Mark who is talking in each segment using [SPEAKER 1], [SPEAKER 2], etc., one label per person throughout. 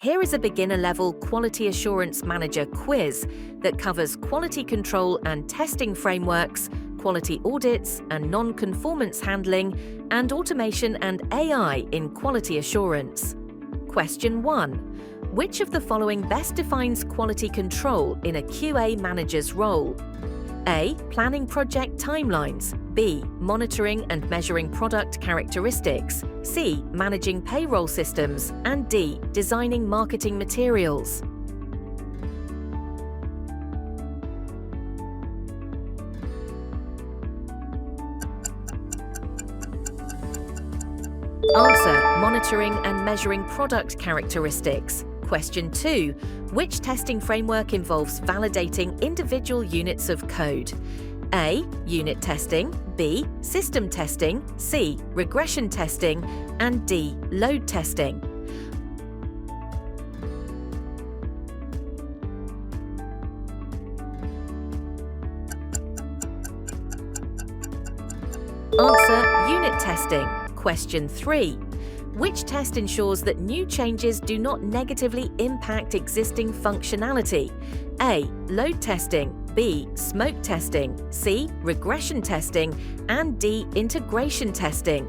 [SPEAKER 1] Here is a beginner-level Quality Assurance Manager quiz that covers quality control and testing frameworks, quality audits and non-conformance handling, and automation and AI in quality assurance. Question 1. Which of the following best defines quality control in a QA manager's role? A. Planning project timelines. B. Monitoring and measuring product characteristics. C. Managing payroll systems. And D. Designing marketing materials. Answer: monitoring and measuring product characteristics. Question 2. Which testing framework involves validating individual units of code? A. Unit testing. B. System testing. C. Regression testing. And D. Load testing. Answer: unit testing. Question 3. Which test ensures that new changes do not negatively impact existing functionality? A. Load testing. B. Smoke testing. C. Regression testing. And D. Integration testing.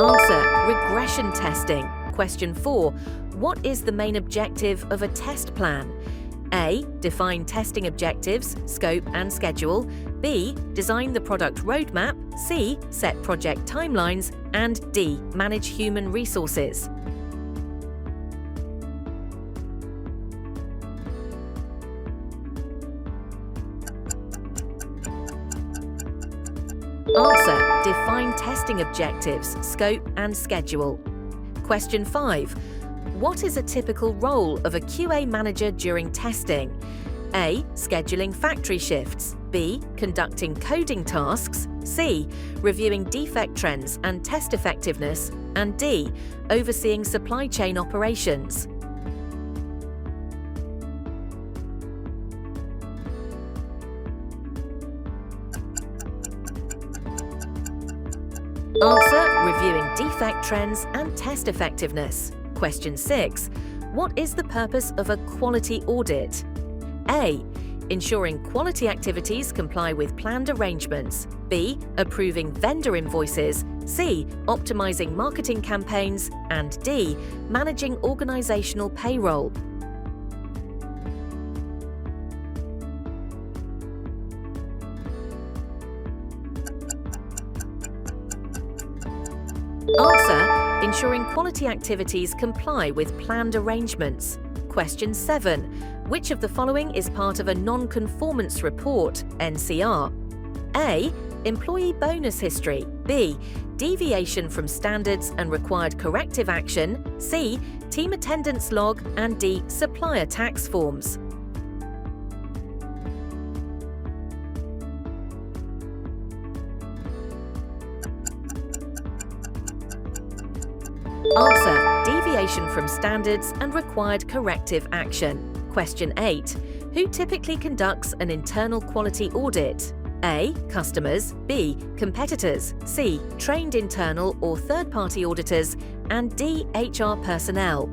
[SPEAKER 1] Answer: regression testing. Question 4. What is the main objective of a test plan? A. Define testing objectives, scope and schedule. B. Design the product roadmap. C. Set project timelines. And D. Manage human resources. Answer: define testing objectives, scope and schedule. Question 5. What is a typical role of a QA manager during testing? A. Scheduling factory shifts. B. Conducting coding tasks. C. Reviewing defect trends and test effectiveness. And D. Overseeing supply chain operations. Answer: reviewing defect trends and test effectiveness. Question 6. What is the purpose of a quality audit? A. Ensuring quality activities comply with planned arrangements. B. Approving vendor invoices. C. Optimizing marketing campaigns. And D. Managing organizational payroll. Answer: ensuring quality activities comply with planned arrangements. Question 7. Which of the following is part of a non-conformance report, NCR? A. Employee bonus history. B. Deviation from standards and required corrective action. C. Team attendance log. And D. Supplier tax forms. Answer: deviation from standards and required corrective action. Question 8. Who typically conducts an internal quality audit? A. Customers. B. Competitors. C. Trained internal or third-party auditors. And D. HR personnel.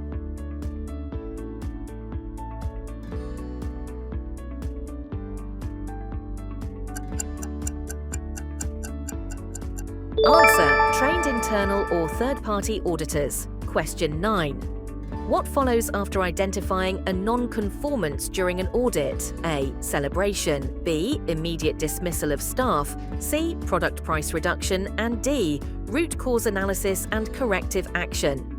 [SPEAKER 1] Answer: trained internal or third-party auditors. Question 9. What follows after identifying a non-conformance during an audit? A. Celebration. B. Immediate dismissal of staff. C. Product price reduction. And D. Root cause analysis and corrective action.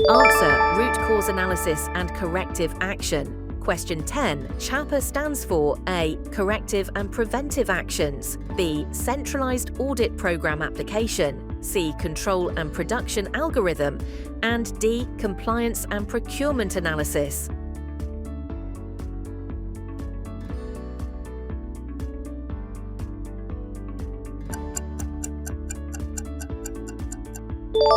[SPEAKER 1] Answer: root cause analysis and corrective action. Question 10. CAPA stands for A. Corrective and preventive actions. B. Centralized audit program application. C. Control and production algorithm. And D. Compliance and procurement analysis.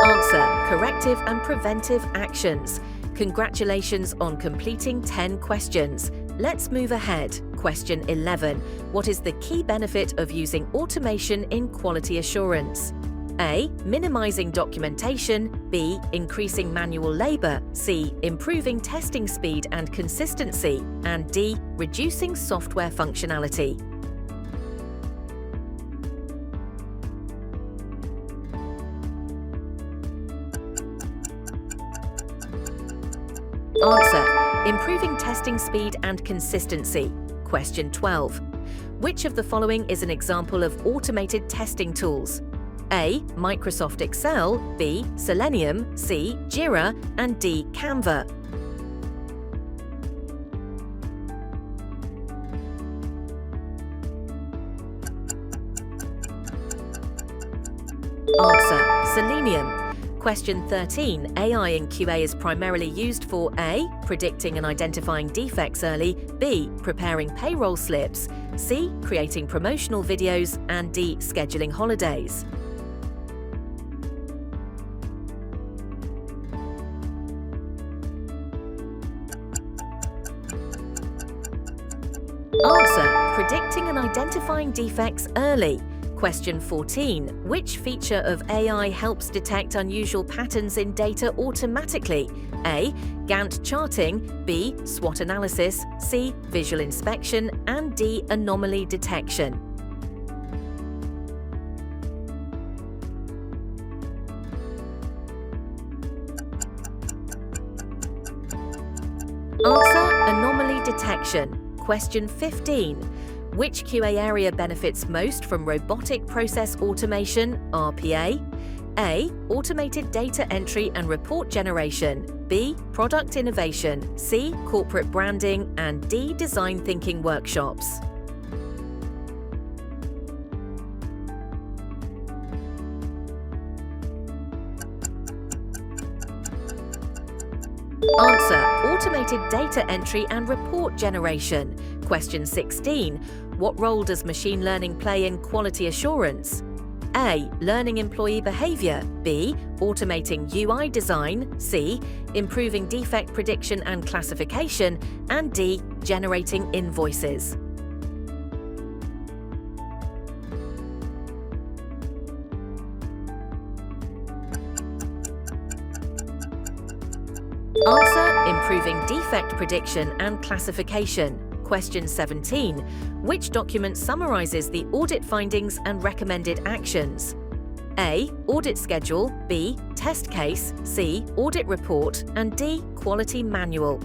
[SPEAKER 1] Answer: corrective and preventive actions. Congratulations on completing 10 questions. Let's move ahead. Question 11. What is the key benefit of using automation in quality assurance? A. Minimizing documentation. B. Increasing manual labor. C. Improving testing speed and consistency. And D. Reducing software functionality. Answer: improving testing speed and consistency. Question 12. Which of the following is an example of automated testing tools? A. Microsoft Excel. B. Selenium. C. Jira. And D. Canva. Answer: Selenium. Question 13. AI in QA is primarily used for A. Predicting and identifying defects early. B. Preparing payroll slips. C. Creating promotional videos. And D. Scheduling holidays. Answer: predicting and identifying defects early. Question 14. Which feature of AI helps detect unusual patterns in data automatically? A. Gantt charting. B. SWOT analysis. C. Visual inspection. And D. Anomaly detection. Answer: anomaly detection. Question 15. Which QA area benefits most from robotic process automation, RPA? A. Automated data entry and report generation. B. Product innovation. C. Corporate branding. And D. Design thinking workshops. Answer: automated data entry and report generation. Question 16. What role does machine learning play in quality assurance? A. Learning employee behavior. B. Automating UI design. C. Improving defect prediction and classification. And D. Generating invoices. Answer: improving defect prediction and classification. Question 17. Which document summarizes the audit findings and recommended actions? A. Audit schedule. B. Test case. C. Audit report. And D. Quality manual.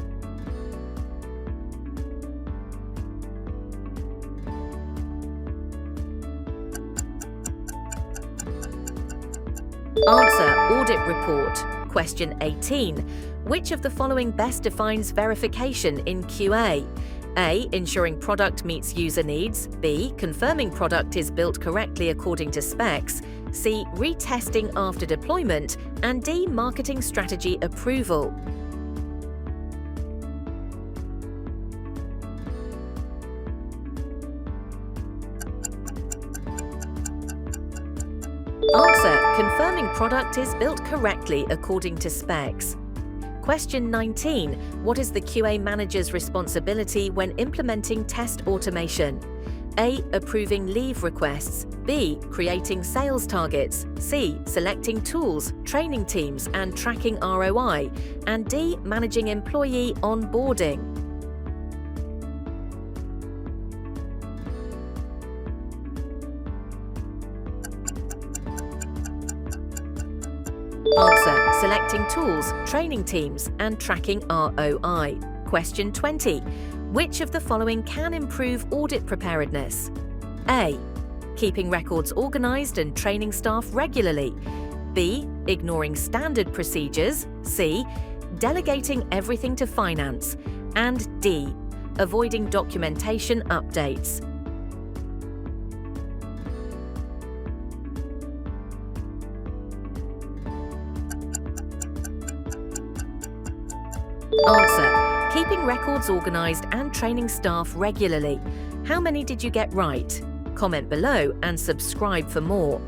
[SPEAKER 1] Answer: audit report. Question 18. Which of the following best defines verification in QA? A. Ensuring product meets user needs. B. Confirming product is built correctly according to specs. C. Retesting after deployment. And D. Marketing strategy approval. Answer: confirming product is built correctly according to specs. Question 19. What is the QA manager's responsibility when implementing test automation? A. Approving leave requests. B. Creating sales targets. C. Selecting tools, training teams, and tracking ROI. And D. Managing employee onboarding. Answer: selecting tools, training teams, and tracking ROI. Question 20. Which of the following can improve audit preparedness? A. Keeping records organized and training staff regularly. B. Ignoring standard procedures. C. Delegating everything to finance. And D. Avoiding documentation updates. Answer: keeping records organized and training staff regularly. How many did you get right? Comment below and subscribe for more.